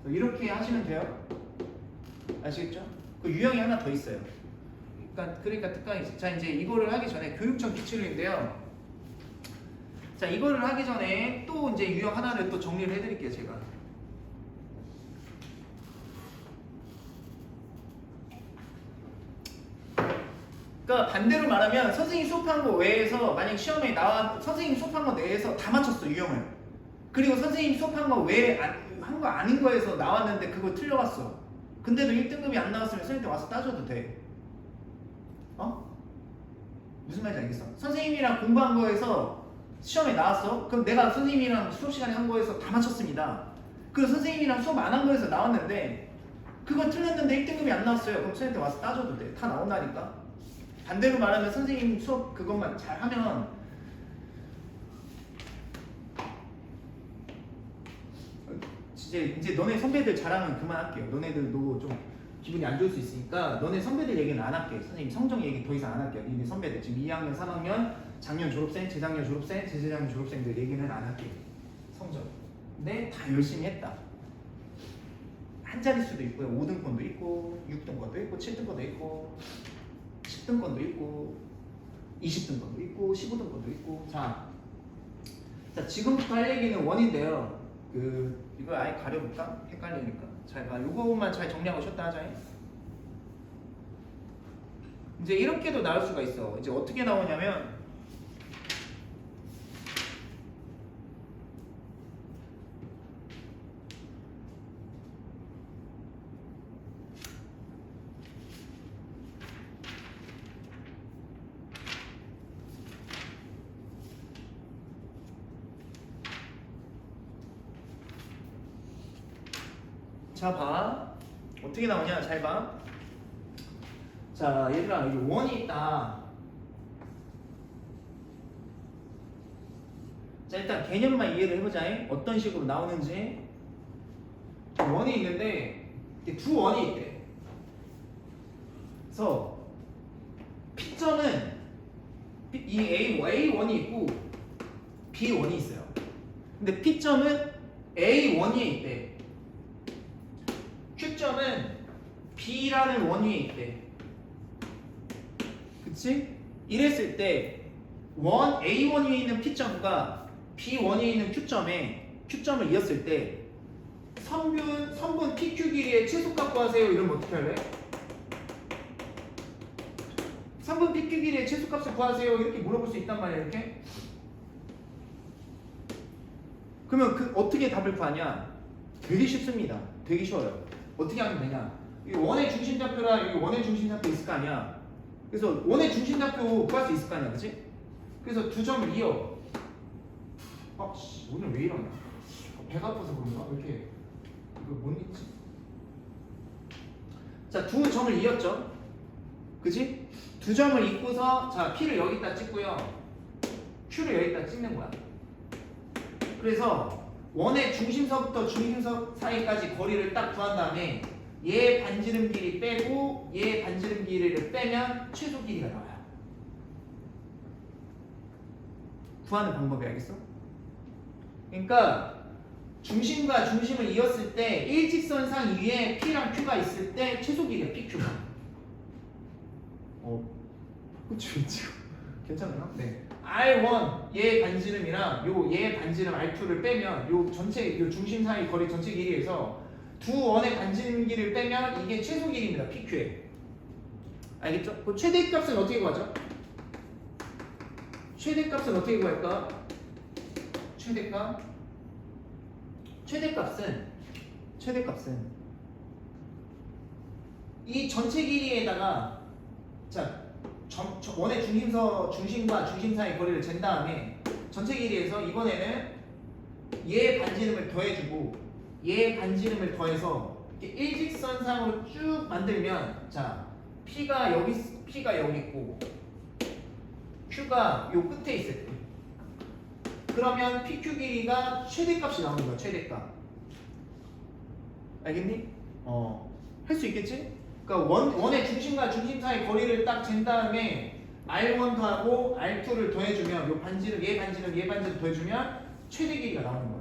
이렇게 하시면 돼요. 아시겠죠? 그 유형이 하나 더 있어요. 그러니까 특강이지. 자 이제 이거를 하기 전에 교육청 기출인데요. 자 이거를 하기 전에 또 이제 유형 하나를 또 정리를 해드릴게요 제가. 그러니까 반대로 말하면 선생님 수업한 거 외에서 만약 시험에 나와 선생님 수업한 거 내에서 다 맞췄어 유형을. 그리고 선생님 수업한 거 외에 한 거 아닌 거에서 나왔는데 그거 틀려갔어. 근데도 1등급이 안 나왔으면 선생님한테 와서 따져도 돼. 무슨 말인지 알겠어? 선생님이랑 공부한 거에서 시험에 나왔어? 그럼 내가 선생님이랑 수업 시간에 한 거에서 다 맞췄습니다. 그리고 선생님이랑 수업 안 한 거에서 나왔는데 그거 틀렸는데 1등급이 안 나왔어요. 그럼 선생님한테 와서 따져도 돼. 다 나온다니까. 반대로 말하면 선생님 수업 그것만 잘하면 이제 너네 선배들 자랑은 그만할게요. 너네들도 좀 기분이 안 좋을 수 있으니까 너네 선배들 얘기는 안 할게요. 선생님 성적 얘기 더 이상 안 할게요. 니네 선배들 지금 2학년, 3학년, 작년 졸업생, 재작년 졸업생, 재재작년 졸업생들 얘기는 안 할게요. 성적. 근데 다 열심히 했다. 한 자릿수도 있고요. 5등권도 있고 6등권도 있고 7등권도 있고 10등권도 있고 20등권도 있고 15등권도 있고 자 지금부터 할 얘기는 원인데요. 이거 아예 가려볼까? 헷갈리니까 잘 봐. 요거만 잘 정리하고 쉬었다 하자. 이제 이렇게도 나올 수가 있어. 이제 어떻게 나오냐면 자 봐. 어떻게 나오냐 잘 봐. 자 얘들아 여기 원이 있다. 자 일단 개념만 이해를 해보자. 어떤 식으로 나오는지. 원이 있는데 이렇게 두 원이 있대. 그래서 P점은 이 A1이 있고 B1이 있어요. 근데 P점은 A1위에 있대. Q점은 B라는 원 위에 있대. 그치? 이랬을 때 A1 위에 있는 P점과 B1 위에 있는 Q점을 이었을 때 선분 PQ 길이의 최소값 구하세요. 이러면 어떻게 할래? 선분 PQ 길이의 최소값을 구하세요. 이렇게 물어볼 수 있단 말이야. 이렇게. 그러면 어떻게 답을 구하냐? 되게 쉽습니다. 되게 쉬워요. 어떻게 하면 되냐? 이 원의 중심좌표랑 여기 원의 중심좌표 있을 거 아니야. 그래서 원의 중심좌표 구할 수 있을 거 아니야, 그렇지? 그래서 두 점을 이어. 오늘 왜 이러냐? 배가 아파서 그런가? 왜 이렇게 이거 못 읽지? 자, 두 점을 이었죠. 그치? 두 점을 잇고서 자 P를 여기다 찍고요. Q를 여기다 찍는 거야. 그래서 원의 중심서부터 중심서 사이까지 거리를 딱 구한 다음에 얘 반지름 길이 빼고 얘 반지름 길이를 빼면 최소 길이가 나와요. 구하는 방법이 알겠어? 그러니까 중심과 중심을 이었을 때 일직선상 위에 P랑 Q가 있을 때 최소 길이야, PQ가. 그치, 괜찮아요? 네. R1 얘 반지름이랑 얘 반지름 R2를 빼면 요 중심 사이 거리 전체 길이에서 두 원의 반지름 길이를 빼면 이게 최소 길이입니다. PQ에. 알겠죠? 그 최대값은 어떻게 구하죠? 최대값은 어떻게 구할까? 최대값은 이 전체 길이에다가 자 원의 중심과 중심 사이 거리를 잰 다음에 전체 길이에서 이번에는 얘 반지름을 더해주고 얘 반지름을 더해서 이렇게 일직선상으로 쭉 만들면 자 P가 여기 있고 Q가 요 끝에 있을 때 그러면 PQ 길이가 최대값이 나오는 거야. 최대값. 알겠니? 할 수 있겠지? 그러니까 원의 중심과 중심 사이 거리를 딱 잰 다음에 R1 더하고 R2를 더해주면 요 반지름, 얘 반지름 더해주면 최대 길이가 나오는 거예요.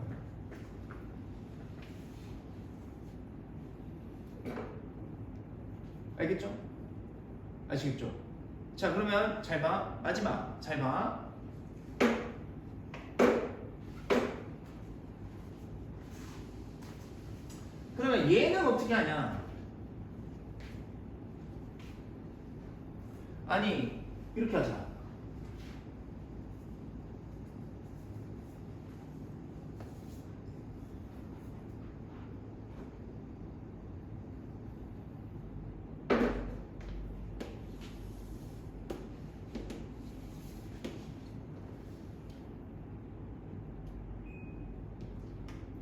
알겠죠? 아시겠죠? 자, 그러면 잘 봐. 마지막 잘 봐. 그러면 얘는 어떻게 하냐? 아니 이렇게 하자.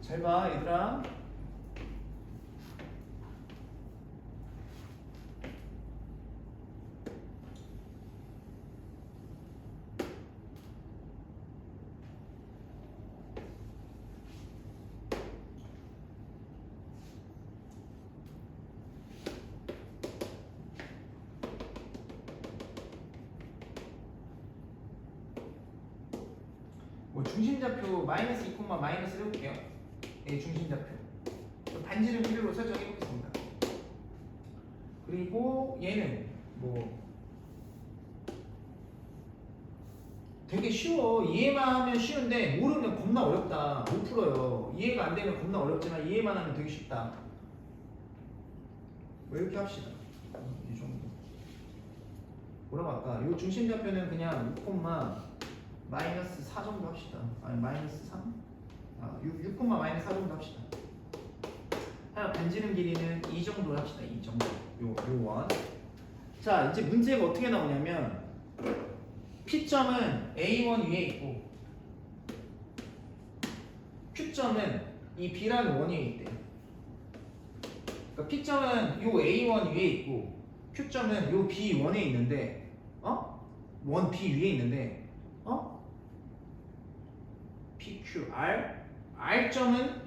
잘 봐, 얘들아. 중심좌표 마이너스 2, 마이너스를 해볼게요. 예, 중심좌표. 반지름 필요로 설정해 보겠습니다. 그리고 얘는 뭐 되게 쉬워. 이해만 하면 쉬운데 모르면 겁나 어렵다. 못 풀어요. 이해가 안 되면 겁나 어렵지만 이해만 하면 되게 쉽다. 뭐 이렇게 합시다. 이 정도. 뭐라고 할까? 이 중심좌표는 그냥 6, 마이너스 4 정도 합시다. 아니 마이너스 3? 6, 마이너스 4 정도 합시다. 하여 반지름 길이는 2 정도 합시다. 2 정도. 요 원. 자, 이제 문제가 어떻게 나오냐면 P점은 A1 위에 있고 Q점은 이 B라는 원 위에 있대. 그러니까 P점은 요 A1 위에 있고 Q점은 요 B1에 있는데 원 B 위에 있는데 PQR R점은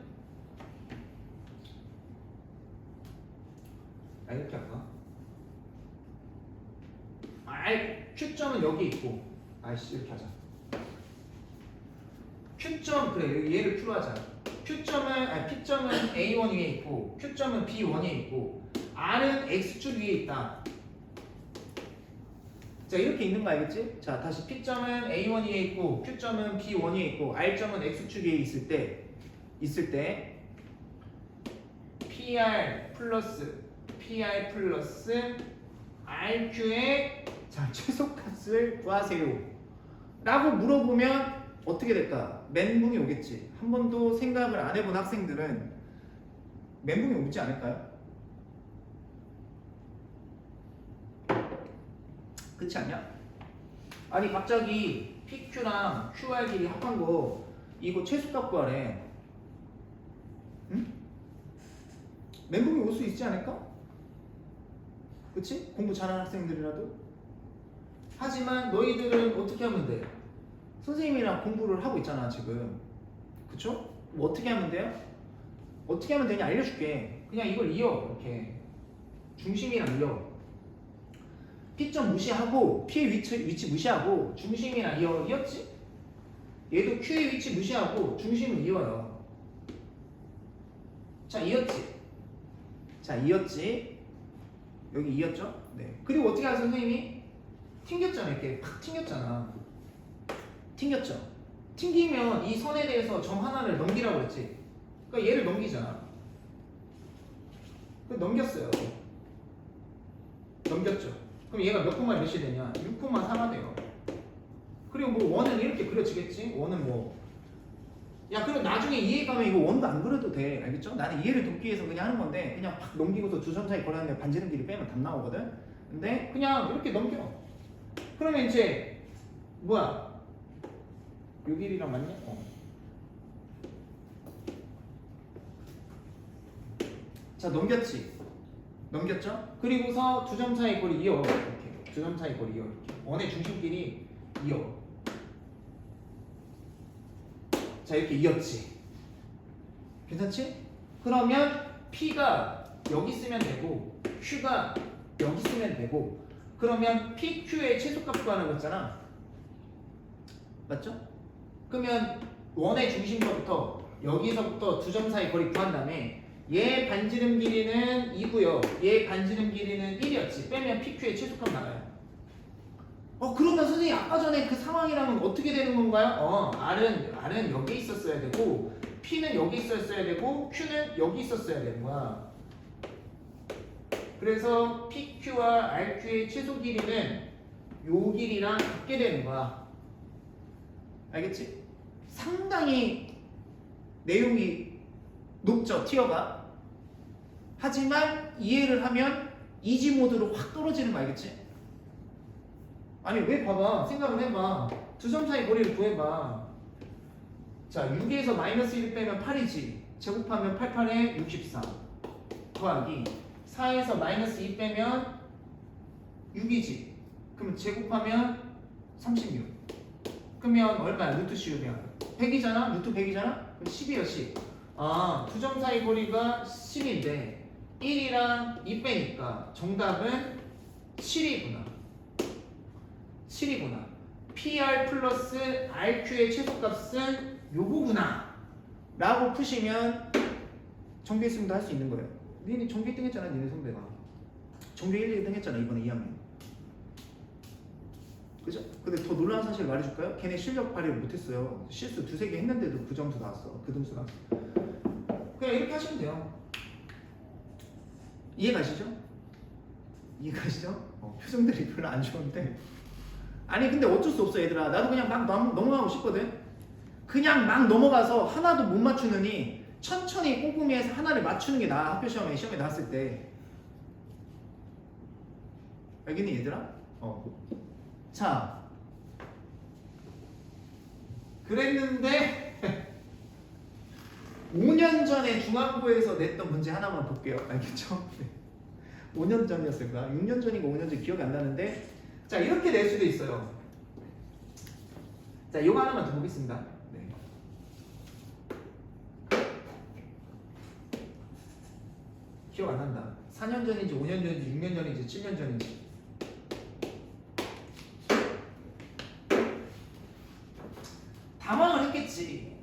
Q점은 여기 있고, 아이씨 이렇게 하자. Q점 그래 얘를 Q로 하자. P점은 A1 위에 있고 Q점은 B1 위에 있고 R은 X축 위에 있다. 자 이렇게 있는 거 알겠지? 자 다시 P점은 A1 위에 있고 Q점은 B1 위에 있고 R점은 X축 위에 있을 때 PR 플러스 RQ의 자 최소값을 구하세요 라고 물어보면 어떻게 될까? 멘붕이 오겠지. 한 번도 생각을 안 해본 학생들은 멘붕이 오지 않을까요? 그렇지 않냐? 아니 갑자기 PQ랑 QR 길이 합한 거 이거 최소값 구하래. 응? 멘붕이 올 수 있지 않을까? 그치? 공부 잘하는 학생들이라도. 하지만 너희들은 어떻게 하면 돼? 선생님이랑 공부를 하고 있잖아 지금. 그쵸? 뭐 어떻게 하면 돼요? 어떻게 하면 되냐 알려줄게. 그냥 이걸 이어 이렇게 중심이랑 이어. P점 무시하고 P의 위치 무시하고 중심이랑 이었지? 얘도 Q의 위치 무시하고 중심을 이어요. 자 이었지? 여기 이었죠? 네. 그리고 어떻게 하세요 선생님이? 튕겼잖아 이렇게 팍 튕겼잖아. 튕겼죠? 튕기면 이 선에 대해서 점 하나를 넘기라고 그랬지? 그러니까 얘를 넘기잖아. 넘겼어요. 넘겼죠? 그럼 얘가 몇 콤마 몇이 되냐? 6,4가 돼요. 그리고 뭐 원은 이렇게 그려지겠지? 원은 뭐 야 그럼 나중에 이해 가면 이거 원도 안 그려도 돼. 알겠죠? 나는 이해를 돕기 위해서 그냥 하는 건데 그냥 팍 넘기고서 두 점 사이 걸었는데 반지름 길이 빼면 답 나오거든? 근데 그냥 이렇게 넘겨. 그러면 이제 뭐야? 요 길이랑 맞냐? 자 넘겼지? 넘겼죠? 그리고서 두 점 사이 거리 이어. 이렇게 두 점 사이 거리 이어. 이렇게 원의 중심끼리 이어. 자 이렇게 이었지. 괜찮지? 그러면 P가 여기 쓰면 되고 Q가 여기 쓰면 되고 그러면 PQ의 최소값 구하는 거잖아. 맞죠? 그러면 원의 중심서부터 여기서부터 두 점 사이 거리 구한 다음에 얘 반지름 길이는 2고요. 얘 반지름 길이는 1이었지. 빼면 PQ의 최소값 나가요. 그러면 선생님 아까 전에 그 상황이랑은 어떻게 되는 건가요? R은 여기 있었어야 되고 P는 여기 있었어야 되고 Q는 여기 있었어야 되는 거야. 그래서 PQ와 RQ의 최소 길이는 요 길이랑 같게 되는 거야. 알겠지? 상당히 내용이 높죠, 티어가. 하지만 이해를 하면 이지 모드로 확 떨어지는 거 알겠지? 아니 왜 봐봐 생각을 해봐. 두 점 사이 거리를 구해봐. 자 6에서 마이너스 1 빼면 8이지. 제곱하면 88에 64 더하기 4에서 마이너스 2 빼면 6이지. 그럼 제곱하면 36. 그러면 얼마야? 루트 10이야. 100이잖아? 루트 100이잖아? 그럼 10이야 10. 두 점 사이 거리가 10인데 1이랑 2 빼니까 정답은 7이구나. PR 플러스 RQ의 최소값은 요거구나 라고 푸시면 전교 1등도 할 수 있는 거예요. 니네 전교 1등 했잖아. 니네 선배가 전교 1, 2등 했잖아 이번에 2학년. 그죠? 근데 더 놀라운 사실 말해줄까요? 걔네 실력 발휘를 못했어요. 실수 두세 개 했는데도 그 점수 나왔어. 그 점수 나왔어. 그냥 이렇게 하시면 돼요. 이해가시죠? 표정들이 별로 안 좋은데 아니 근데 어쩔 수 없어 얘들아. 나도 그냥 막 넘어가고 싶거든. 그냥 막 넘어가서 하나도 못 맞추느니 천천히 꼼꼼히 해서 하나를 맞추는 게 나아. 학교 시험에 나왔을 때. 알겠니 얘들아? 자 그랬는데 5년 전에 중앙고에서 냈던 문제 하나만 볼게요. 알겠죠? 5년 전이었을 거야. 6년 전인가 5년 전 기억이 안 나는데 자 이렇게 낼 수도 있어요. 자 이거 하나만 더 보겠습니다. 네. 기억 안 난다. 4년 전인지 5년 전인지 6년 전인지 7년 전인지 당황을 했겠지.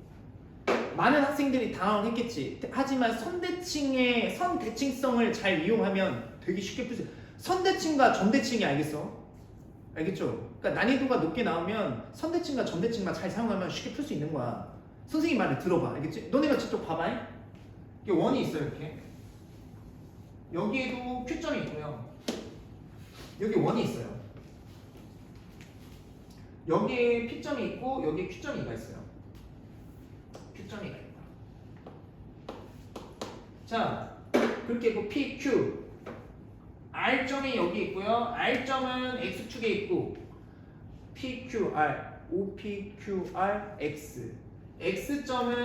많은 학생들이 당황을 했겠지. 하지만 선대칭의 선대칭성을 잘 이용하면 되게 쉽게 풀 수 있어. 선대칭과 점대칭이 알겠어? 알겠죠? 그러니까 난이도가 높게 나오면 선대칭과 점대칭만 잘 사용하면 쉽게 풀 수 있는 거야. 선생님 말을 들어봐. 알겠지? 너네가 직접 봐봐. 이게 원이 있어요. 이렇게. 여기에도 Q점이 있고요. 여기 원이 있어요. 여기에 P점이 있고 여기에 Q점이가 있어요. Q점이가 있다. 자, 그렇게 있고 P, Q R점이 여기 있고요. R점은 X축에 있고 P, Q, R O, P, Q, R, X X점은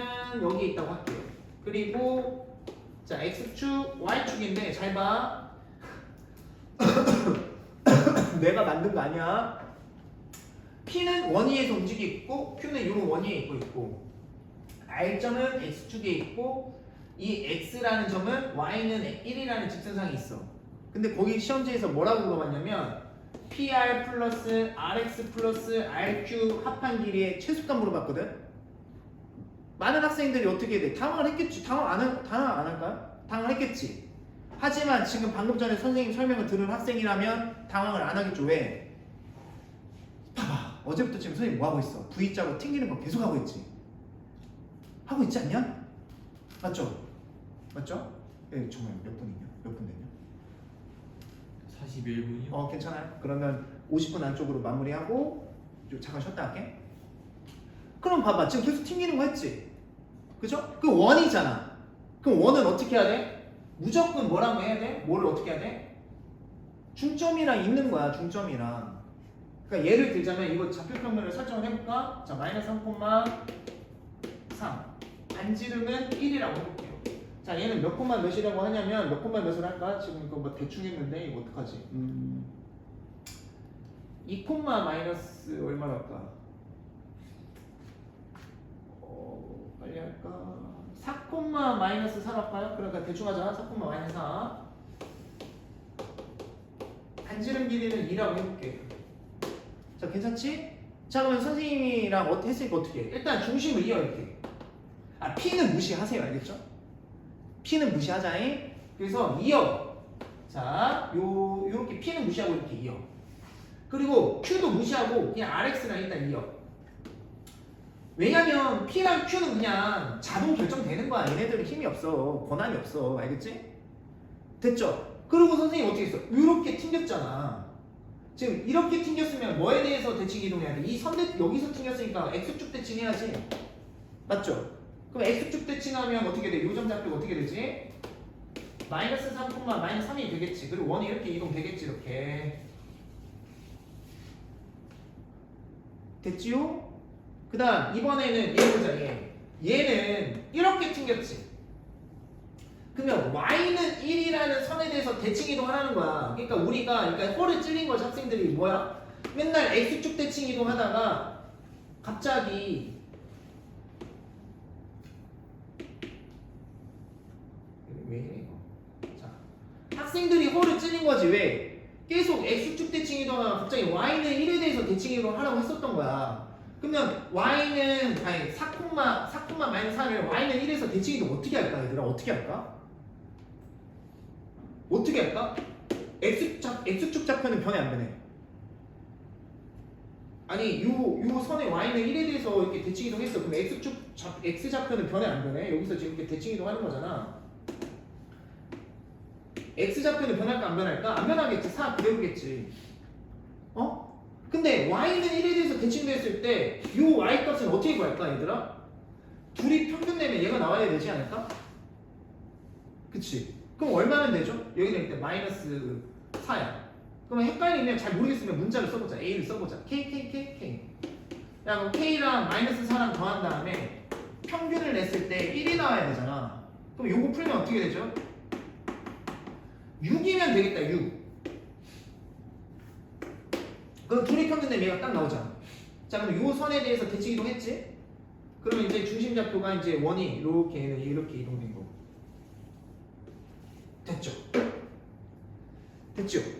여기 있다고 할게요. 그리고 자, X축, Y축인데 잘 봐. 내가 만든 거 아니야. P는 원위에서 움직이고 있고 Q는 이런 원위에 있고 R점은 X축에 있고 이 X라는 점은 Y는 1이라는 직선상이 있어. 근데 거기 시험지에서 뭐라고 물어봤냐면 PR 플러스 RX 플러스 RQ 합한 길이의 최소값 물어봤거든. 많은 학생들이 어떻게 돼? 당황을 했겠지. 당황 안 할까요? 당황을 했겠지. 하지만 지금 방금 전에 선생님 설명을 들은 학생이라면 당황을 안 하겠죠. 왜? 봐봐. 어제부터 지금 선생님 뭐 하고 있어? V자로 튕기는 거 계속 하고 있지. 하고 있지 않냐? 맞죠? 맞죠? 예, 정말 몇 분이냐? 몇 분 됐냐? 41분이요? 괜찮아요. 그러면 50분 안쪽으로 마무리하고 좀 잠깐 쉬었다 할게. 그럼 봐봐. 지금 계속 튕기는 거 했지? 그죠? 그 원이잖아. 그럼 원은 어떻게 해야 돼? 무조건 뭐라고 해야 돼? 뭐를 어떻게 해야 돼? 중점이랑 있는 거야. 중점이랑. 그러니까 예를 들자면 이거 좌표평면을 설정을 해볼까? 자, 마이너스 3,3 반지름은 1이라고 해볼게요. 자, 얘는 몇 콤마 몇이라고 하냐면 몇 콤마 몇을 할까? 지금 이거 뭐 대충 했는데 이거 어떡하지? 2 콤마 마이너스 얼마로 할까? 빨리 할까? 4 콤마 마이너스 4로 할까요? 그러니까 대충 하자. 4 콤마 마이너스 4 반지름 길이는 2라고 해볼게. 자, 괜찮지? 자, 그러면 선생님이랑 했으니까 어떻게 해? 일단 중심을 이어 이렇게. P는 무시하세요. 알겠죠? P는 무시하자잉. 그래서 이어. 자, 요렇게 P는 무시하고 이렇게 이어. 그리고 Q도 무시하고 그냥 RX랑 일단 이어. 왜냐면 P랑 Q는 그냥 자동 결정되는 거야. 얘네들은 힘이 없어. 권한이 없어. 알겠지? 됐죠? 그리고 선생님 어떻게 했어? 이렇게 튕겼잖아. 지금 이렇게 튕겼으면 뭐에 대해서 대칭 이동해야 돼? 이 선대 여기서 튕겼으니까 X축 대칭해야지. 맞죠? 그럼 X축 대칭하면 어떻게 돼? 요점 좌표가 어떻게 되지? 마이너스 3, 마이너스 3이 되겠지. 그리고 원이 이렇게 이동되겠지. 이렇게. 됐지요? 그 다음 이번에는 얘 보자. 얘는 이렇게 튕겼지. 그러면 Y는 1이라는 선에 대해서 대칭 이동하라는 거야. 그러니까 우리가 홀을 찔린 거지. 학생들이 뭐야? 맨날 X축 대칭 이동하다가 갑자기 왜 이래 이거? 자, 학생들이 홀을 찔린 거지. 왜? 계속 X축 대칭 이동하다가 갑자기 Y는 1에 대해서 대칭 이동하라고 했었던 거야. 그러면 Y는 4, 마이너스 4를 Y는 1에서 대칭 이동 어떻게 할까? 얘들아 어떻게 할까? 어떻게 할까? X축 좌표는 변해 안 변해? 아니 요 선에 Y는 1에 대해서 이렇게 대칭 이동했어. 그럼 X 좌표는 변해 안 변해? 여기서 지금 이렇게 대칭 이동하는 거잖아. X 좌표는 변할까 안 변할까? 안 변하겠지. 4 그대로겠지. 근데 Y는 1에 대해서 대칭 됐을 때 요 Y 값은 어떻게 구할까 얘들아? 둘이 평균 내면 얘가 나와야 되지 않을까? 그치? 그럼 얼마면 되죠? 여기는 일단 마이너스 4야. 그러면 헷갈리면 잘 모르겠으면 문자를 써보자. A를 써보자. K. 야, 그럼 K랑 마이너스 4랑 더한 다음에 평균을 냈을 때 1이 나와야 되잖아. 그럼 요거 풀면 어떻게 되죠? 6이면 되겠다. 6. 그럼 둘이 평균 내면 얘가 딱 나오잖아. 자, 그럼 요 선에 대해서 대칭 이동했지? 그러면 이제 중심 좌표가 이제 원이 이렇게 이동된 거. 됐죠?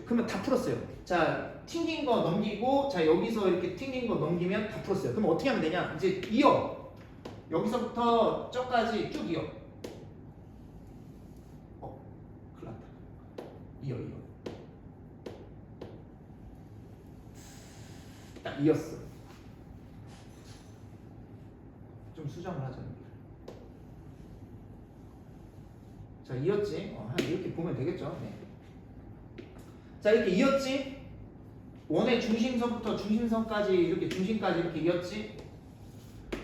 그러면 다 풀었어요. 자, 튕긴 거 넘기고 자 여기서 이렇게 튕긴 거 넘기면 다 풀었어요. 그럼 어떻게 하면 되냐? 이제 이어 여기서부터 저까지 쭉 이어. 큰일 났다. 이어. 딱 이었어. 좀 수정을 하자. 자 이었지? 한 이렇게 보면 되겠죠? 네. 자 이렇게 이었지? 원의 중심선부터 중심선까지 이렇게 중심까지 이렇게 이었지?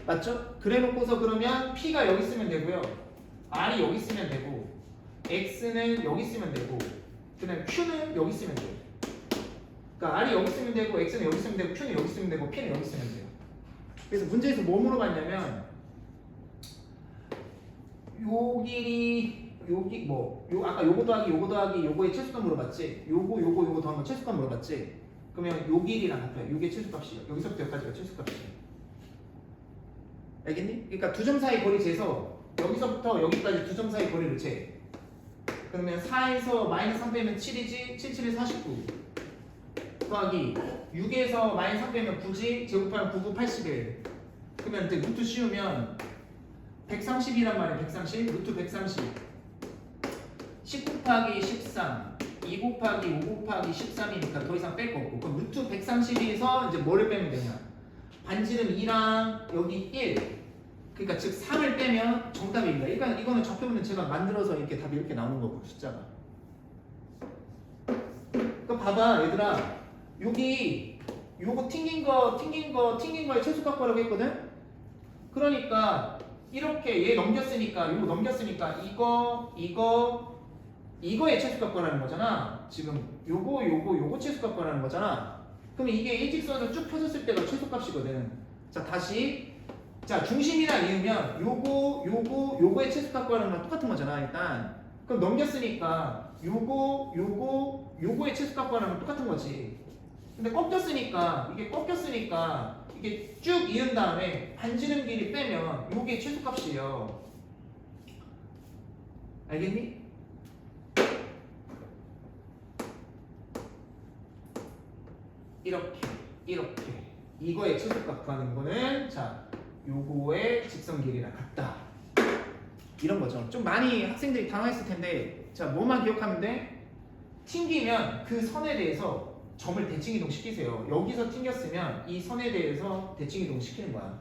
맞죠? 그래 놓고서 그러면 P가 여기 쓰면 되고요. R이 여기 쓰면 되고 X는 여기 쓰면 되고 그 다음에 Q는 여기 쓰면 돼요. 그러니까 R이 여기 쓰면 되고 X는 여기 쓰면 되고 Q는 여기 쓰면 되고 P는 여기 쓰면 돼요. 그래서 문제에서 뭐 물어봤냐면 요 길이 여기 아까 요거 더하기 요거의 최소값 물어봤지? 요거 더한 거 최소값 물어봤지? 그러면 요 길이랑 같아요. 요게 최소값이에요. 여기서부터 여기까지가 최소값이에요. 알겠니? 그러니까 두 점 사이 거리 재서 여기서부터 여기까지 두 점 사이 거리를 재. 그러면 4에서 마이너스 3 빼면 7이지? 77에 49 더하기 6에서 마이너스 3 빼면 9지? 제곱하면 9, 9, 81 그러면 이제 루트 씌우면 130이란 말이에요. 130 루트 130 10 곱하기 13 2 곱하기 5 곱하기 13이니까 더 이상 뺄 거 없고 그럼 루트 132에서 이제 뭐를 빼면 되냐 반지름 2랑 여기 1 그러니까 즉 3을 빼면 정답입니다. 그러니까 이거는 적혀보면 제가 만들어서 이렇게 답이 이렇게 나오는 거고 숫자가 그럼 봐봐 얘들아 여기 요거 튕긴 거의 최소값 구하라고 했거든. 그러니까 이렇게 얘 넘겼으니까 요거 넘겼으니까 이거의 최소값 구하라는 거잖아. 지금 요거 최소값 구하라는 거잖아. 그럼 이게 일직선으로 쭉 펴졌을 때가 최소값이거든. 자 다시 자 중심이랑 이으면 요거의 최소값 구하는 거랑 똑같은 거잖아. 일단 그럼 넘겼으니까 요거의 최소값 구하는 건 똑같은 거지. 근데 꺾였으니까 이게 쭉 이은 다음에 반지름 길이 빼면 요게 최소값이에요. 알겠니? 이렇게 이거의 최소값 구하는 거는 자 요거의 직선 길이랑 같다. 이런 거죠. 좀 많이 학생들이 당황했을 텐데 자 뭐만 기억하면 돼? 튕기면 그 선에 대해서 점을 대칭 이동 시키세요. 여기서 튕겼으면 이 선에 대해서 대칭 이동 시키는 거야.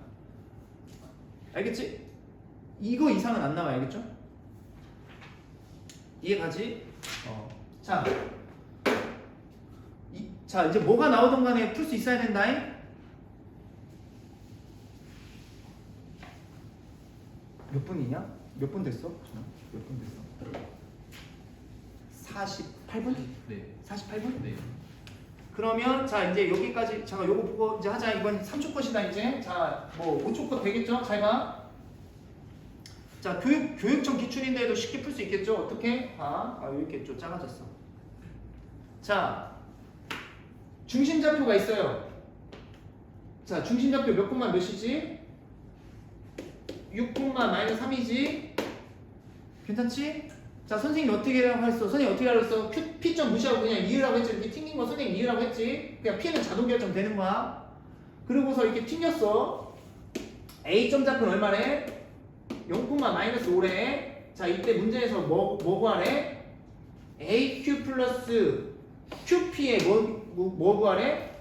알겠지? 이거 이상은 안 나와. 알겠죠? 이해가지? 자 이제 뭐가 나오던 간에 풀 수 있어야 된다잉? 몇 분이냐? 몇 분 됐어? 몇 분 됐어? 48분? 네. 48분? 네. 그러면 자 이제 여기까지 잠깐 요거 보고 이제 하자. 이번 3초 컷이다 이제. 자 뭐 5초 컷 되겠죠? 잘 봐. 자 교육청 기출인데도 쉽게 풀 수 있겠죠? 어떻게? 이렇게 좀 작아졌어. 자 중심좌표가 있어요. 자 중심좌표 몇 콤마 몇이지? 6 콤마 마이너스 3이지? 괜찮지? 자 선생님이 어떻게 하라고 했어? 선생님이 어떻게 하라고 했어? P점 무시하고 그냥 이으라고 했지. 이렇게 튕긴 거 선생님이 이으라고 했지. 그냥 P는 자동 결정 되는 거야. 그러고서 이렇게 튕겼어. A점 좌표는 얼마래? 0, 마이너스 5래. 자 이때 문제에서 뭐 구하래? AQ 플러스 QP의 뭐 구하래?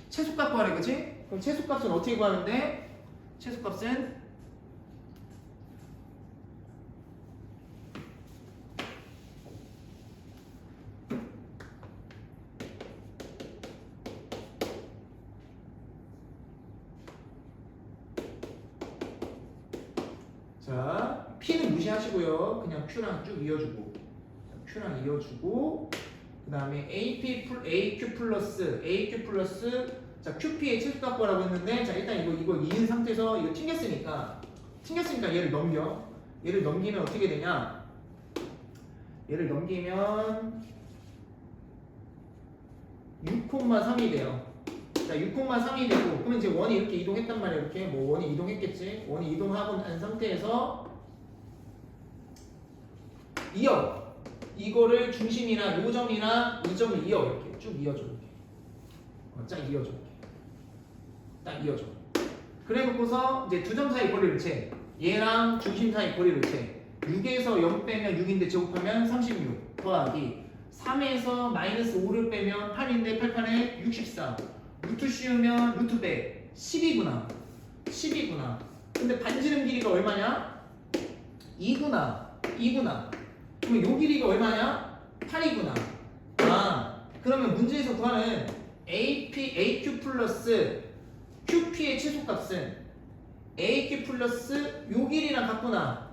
최소값 구하래. 그치? 그럼 최소값은 어떻게 구하는데? 최소값은 자, P는 무시하시고요. 그냥 Q랑 쭉 이어주고, 그 다음에 AQ 플러스, 자 QP의 최소값 구하라고 했는데, 자 일단 이거 이은 상태에서 이거 튕겼으니까 얘를 넘겨. 얘를 넘기면 어떻게 되냐? 얘를 넘기면 6,3이 돼요. 자, 6,3이 되고, 그러면 이제 원이 이렇게 이동했단 말이에요. 이렇게 뭐 원이 이동했겠지. 원이 이동하고 난 상태에서 이어. 이거를 중심이랑 요 점이랑 이 점을 이어. 이렇게 쭉 이어줘. 이렇게. 쫙 이어줘. 딱 이어줘. 그래 놓고서 이제 두 점 사이 거리를 재. 얘랑 중심 사이 거리를 재. 6에서 0 빼면 6인데 제곱하면 36 더하기 3에서 마이너스 5를 빼면 8인데 8판에 64 루트 씌우면 루트 100 10이구나 10이구나. 근데 반지름 길이가 얼마냐? 2구나 2구나. 그러면 요 길이가 얼마냐? 8이구나. 아 그러면 문제에서 구하는 AQ 플러스 QP의 최소값은 AQ 플러스 요 길이랑 같구나.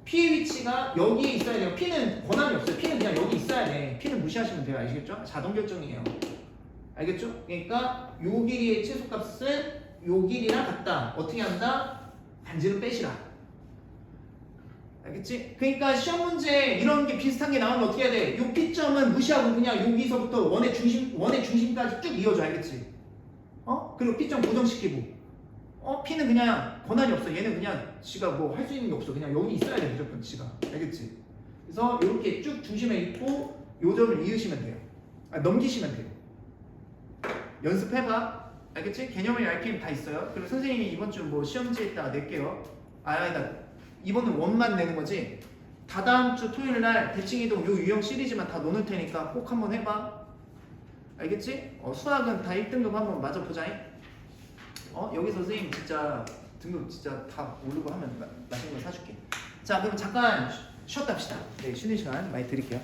P의 위치가 여기에 있어야 돼요. P는 권한이 없어요. P는 그냥 여기 있어야 돼. P는 무시하시면 돼요. 아시겠죠? 자동 결정이에요. 알겠죠? 그러니까 요 길이의 최소값은 요 길이랑 같다. 어떻게 한다? 반지름 빼시라. 알겠지? 그러니까 시험 문제 이런 게 비슷한 게 나오면 어떻게 해야 돼? 요 P점은 무시하고 그냥 여기서부터 원의 중심까지 쭉 이어줘. 알겠지? 그리고 P점 고정시키고. P는 그냥 권한이 없어. 얘는 그냥 지가 뭐 할 수 있는 게 없어. 그냥 여기 있어야 돼. 무조건 지가. 알겠지? 그래서 이렇게 쭉 중심에 있고 요 점을 이으시면 돼요. 넘기시면 돼요. 연습해봐. 알겠지? 개념의 RPM 다 있어요. 그리고 선생님이 이번 주 뭐 시험지에다가 낼게요. 아니다. 이번은 원만 내는 거지. 다다음 주 토요일 날 대칭이동 요 유형 시리즈만 다 놓을 테니까 꼭 한번 해봐. 알겠지? 수학은 다 1등급 한번 맞아보자. 여기서 선생님 진짜 등급 진짜 다 오르고 하면 맛있는 거 사줄게. 자 그럼 잠깐 쉬었다 합시다. 네 쉬는 시간 많이 드릴게요.